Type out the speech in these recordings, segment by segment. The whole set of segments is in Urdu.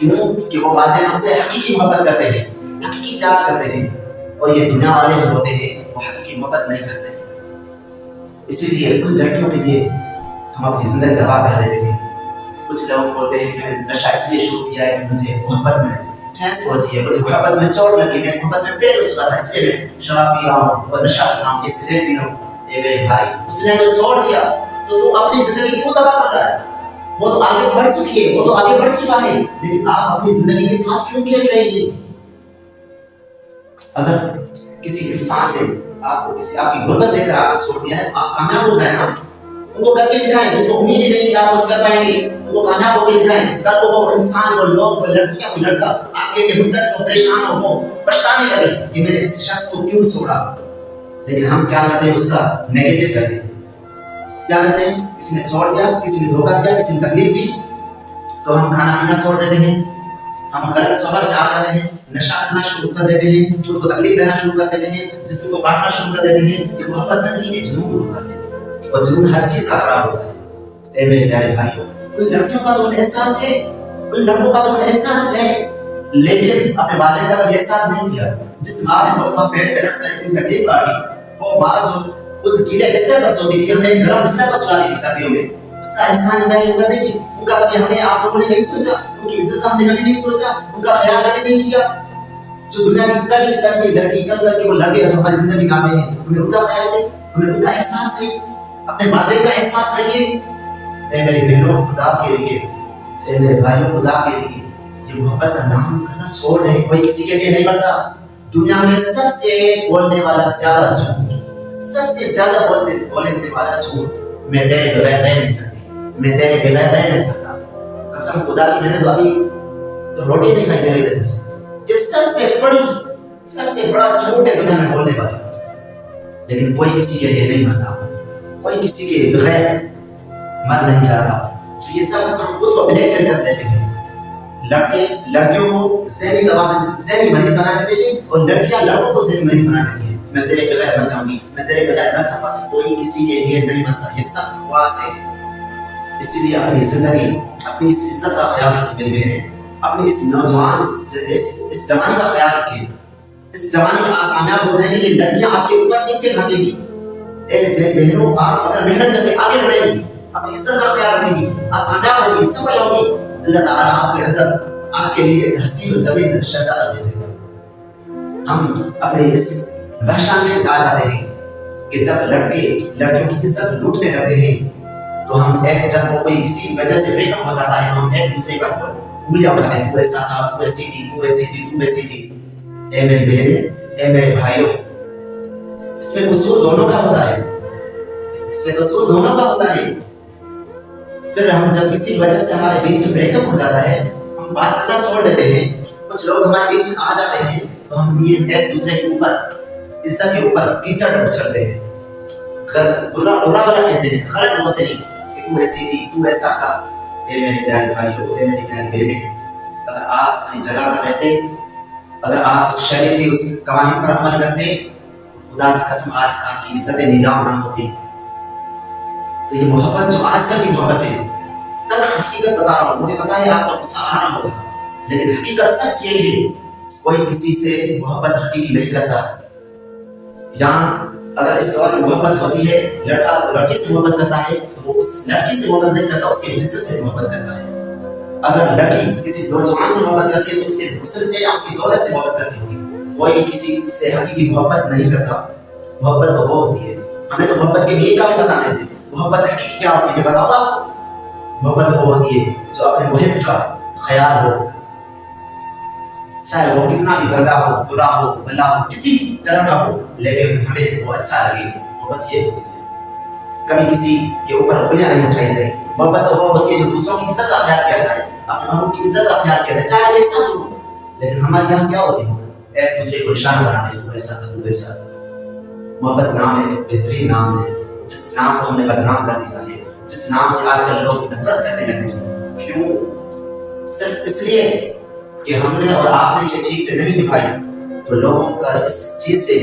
کیوں کہ وہ والدین ہم سے حقیقی محبت کرتے ہیں، حقیقی پیار کرتے ہیں، اور یہ دنیا والے جو ہوتے ہیں وہ حقیقی محبت نہیں کرتے۔ اسی لیے کچھ لڑکیوں کے لیے ہم اپنی زندگی تباہ کر دیتے ہیں۔ کچھ لوگ بولتے ہیں کہ میں نے نشہ اس لیے شروع کیا ہے کہ مجھے محبت میں ٹھیس پہنچی ہے، مجھے محبت میں چوٹ لگی، میں محبت میں فیل ہو چکا تھا، اس لیے میں شراب پی رہا ہوں اور نشہ کر رہا ہوں، یہ سگریٹ پی رہا ہوں۔ اے میرے بھائی، اس نے جو چھوڑ دیا تو وہ اپنی زندگی کیوں تباہ کر رہا ہے؟ وہ تو آگے بڑھ چکی ہے، وہ تو آگے بڑھ چکا ہے، لیکن آپ اپنی زندگی کے ساتھ کیوں کھیل رہے ہیں؟ اگر کسی انسان نے آپ کو آپ کی غربت دیکھ کر آپ کو چھوڑ دیا ہے، آپ کامیاب ہو جائیں نا، ان کو کر کے دکھائیں، جس کو امید ہی نہیں کہ آپ کچھ کر پائیں گے، ان کو کامیاب ہو کے دکھائیں۔ کل کو وہ انسان، وہ لوگ، وہ لڑکیاں، وہ لڑکا آپ کے لیے مدت کو پریشان ہو، وہ پچھتانے لگے کہ میں نے اس شخص کو کیوں چھوڑا۔ لیکن ہم کیا کرتے ہیں؟ اس کا نیگیٹو کرتے ہیں۔ کیا کرتے ہیں؟ کسی نے چھوڑ دیا، کسی نے دھوکہ دیا، کسی نے تکلیف دی تو ہم کھانا پینا چھوڑ دیتے ہیں، ہم غلط صحبت میں آ جاتے ہیں، نشہ کرنا شروع کر دیتے ہیں، خود کو تکلیف دینا شروع کر دیتے ہیں، جسم کو کاٹنا شروع کر دیتے ہیں۔ یہ محبت نہیں ہے، جنون ہوتا ہے، اور جنون ہر چیز کا خراب ہوتا ہے۔ اے میرے پیارے بھائیوں، ان لڑکیوں کا تو انہیں احساس ہے، ان لڑکوں کا تو انہیں احساس ہے، لیکن اپنے والدین کا کبھی احساس نہیں کیا۔ جس ماں نے لقمہ پیٹ پہ رکھ کر اتنی تکلیف کاٹی، وہ ماں جو خود گیلے بستر پر سوتی تھی، ہم نے گرم بستر پر سلا دی تھی سردیوں میں، اس کا احسان ہمیں اوپر نہیں کی۔ ان کا کبھی ہم نے آپ لوگوں نے نہیں سوچا، ان کی عزت کا ہم نے کبھی نہیں سوچا، ان کا خیال کبھی نہیں کیا۔ جو دنیا کی کل کی لڑکی، کل کے وہ لڑکے جو ہماری زندگی میں آتے ہیں، ہمیں ان کا خیال نہیں، ہمیں ان کا احساس نہیں، اپنے والدین کا احساس نہیں ہے۔ اے میری بہنوں، خدا کے لیے، اے میرے بھائیوں، خدا کے لیے یہ محبت کا نام کرنا چھوڑ دیں۔ کوئی کسی کے لیے نہیں مرتا۔ دنیا میں سب سے بولنے والا زیادہ جھوٹ، سب سے زیادہ بولنے والا جھوٹ، میں تیرے بغیر رہ نہیں سکتی، میں تیرے بغیر رہ نہیں سکتا، قسم خدا کی میں نے تو ابھی روٹی نہیں کھائی تیری وجہ سے۔ یہ سب سے بڑا جھوٹ ہے دنیا میں بولنے والا۔ لیکن کوئی کسی کے لیے نہیں مرتا، کوئی کسی کے بغیر مر نہیں جاتا۔ تو یہ سب ہم خود کو بلیک میل کر دیتے ہیں۔ لڑکے لڑکیوں کو ذہنی مریض بنا دیتے ہیں، اور لڑکیاں لڑکوں کو ذہنی مریض بنا دیتی ہیں۔ میں تیرے بغیر بن جاؤں گی، میں تیرے بغیر بن جاؤں گا۔ کوئی کسی کے لیے نہیں مرتا، یہ سب بکواس ہے۔ اسی لیے اپنی زندگی، اپنی اس عزت کا خیال رکھیں میری بہنیں، اپنی اس نوجوان اس جوانی کا خیال رکھیں۔ اس جوانی میں آپ کامیاب ہو جائیں گے، یہ لڑکیاں آپ کے اوپر نیچے بھاگیں گی۔ اے میری بہنوں، آپ اگر محنت کر کے آگے بڑھیں گی، اپنی عزت کا خیال رکھیں گی، آپ کامیاب ہوگی، سفل ہوگی، اللہ تعالیٰ آپ کے اندر آپ کے لیے ایک حسین و جمیل شہزادہ بھیجے گا۔ ہم اپنے اس بحشان میں آ جاتے ہیں کہ جب لڑکے لڑکیوں کی عزت لوٹنے لگتے ہیں تو ہم جب وہ کوئی کسی وجہ سے بریک اپ ہو جاتا ہے تو ہم ایک دوسرے پر انگلیاں اٹھاتے ہیں، تو ایسا تھا، تو ایسی تھی، تو ایسی تھی، تو ایسی تھی۔ اے میری بہنیں، اے میرے بھائیوں، اس میں قصور دونوں کا ہوتا ہے، اس میں قصور دونوں کا ہوتا ہے۔ پھر ہم جب کسی وجہ سے ہمارے بیچ میں بریک اپ ہو جاتا ہے، ہم بات کرنا چھوڑ دیتے ہیں، کچھ لوگ ہمارے بیچ میں آ جاتے ہیں تو ہم یہ ایک دوسرے کے اوپر، عزت کے اوپر کیچڑ اچھلتے ہیں، برا بلا کہتے ہیں، غلط ہوتے ہیں کہ تو ایسی تھی، تو ایسا تھا۔ اے میرے پیارے بھائیوں، اے میری پیاری بہنیں، اگر آپ اپنی جگہ پر رہتے، اگر آپ اس شریعت کی اس قوانین پر عمل کرتے، خدا کی قسم آج آپ کی عزت نیلام نہ ہوتی۔ تو یہ محبت جو آج کل کی محبت ہے، کل حقیقت بتا رہا ہوں، مجھے پتا ہے آپ کو غصہ آ رہا ہوگا، لیکن حقیقت سچ یہ ہے، کوئی کسی سے محبت حقیقی نہیں کرتا۔ یہاں اگر اس دور میں محبت ہوتی ہے، لڑکا لڑکی سے محبت کرتا ہے تو وہ اس لڑکی سے محبت نہیں کرتا، اس کے جسم سے محبت کرتا ہے۔ اگر لڑکی کسی نوجوان سے محبت کرتی ہے تو اس کے حسن سے یا اس کی دولت سے محبت کرتی ہوگی، کوئی کسی سے حقیقی محبت نہیں کرتا۔ محبت تو وہ ہوتی ہے، ہمیں تو محبت کے لیے کیا بتا رہے تھے، محبت حقیقی کیا ہوتی ہے میں بتاؤں آپ کو۔ محبت وہ ہوتی ہے جو اپنے محب کا خیال ہو، چاہے وہ کتنا بھی گندا ہو، برا ہو، بھلا ہو، کسی طرح کا ہو، لیکن ہمیں وہ اچھا لگے۔ محبت یہ ہوتی ہے، کبھی کسی کے اوپر انگلیاں نہیں اٹھائی جائے۔ محبت تو وہ ہوتی ہے جو دوسروں کی عزت کا خیال کیا جائے، اپنے بڑوں کی عزت کا خیال کیا جائے، چاہے وہ ایسا ہو۔ لیکن ہمارے یہاں کیا ہوتی ہے، ایک دوسرے کو نشانہ بناتے ہیں، تو ایسا تو ایسا۔ محبت نام ہے، بہترین نام ہے، جس نام کو ہم نے بدنام کر دیا ہے، جس نام سے آج کل لوگ نفرت کرنے لگے ہیں۔ کیوں؟ صرف اس لیے کہ ہم نے اور آپ نے یہ ٹھیک سے نہیں نبھائی، تو لوگوں کا اس چیز سے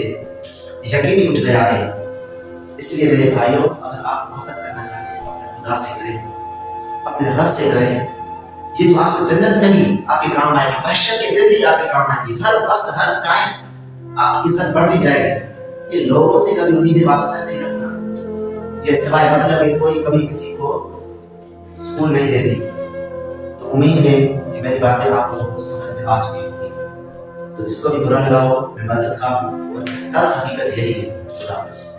یقین ہی اٹھ گیا ہے۔ اس لیے میرے بھائیوں، اگر آپ محبت کرنا چاہتے ہیں تو اپنے خدا سے کریں، اپنے رب سے کریں۔ یہ جو آپ کو جنت میں بھی آپ کے کام آئے گی, بحشر کے دن بھی آپ کے کام آئے گی, ہر وقت ہر ٹائم آپ کی عزت بڑھتی جائے گی. یہ لوگوں سے کبھی امیدیں وابستہ نہیں رکھنا, یہ سوائے مطلب کہ کوئی کبھی کسی کو سکون نہیں دیتی. تو امید ہے کہ میری باتیں آپ کو کچھ سمجھ میں آ چکی ہوگی. تو جس کو بھی برا لگا ہو میں معذرت خواہ ہوں, اور حقیقت یہی ہے. خدا حافظ.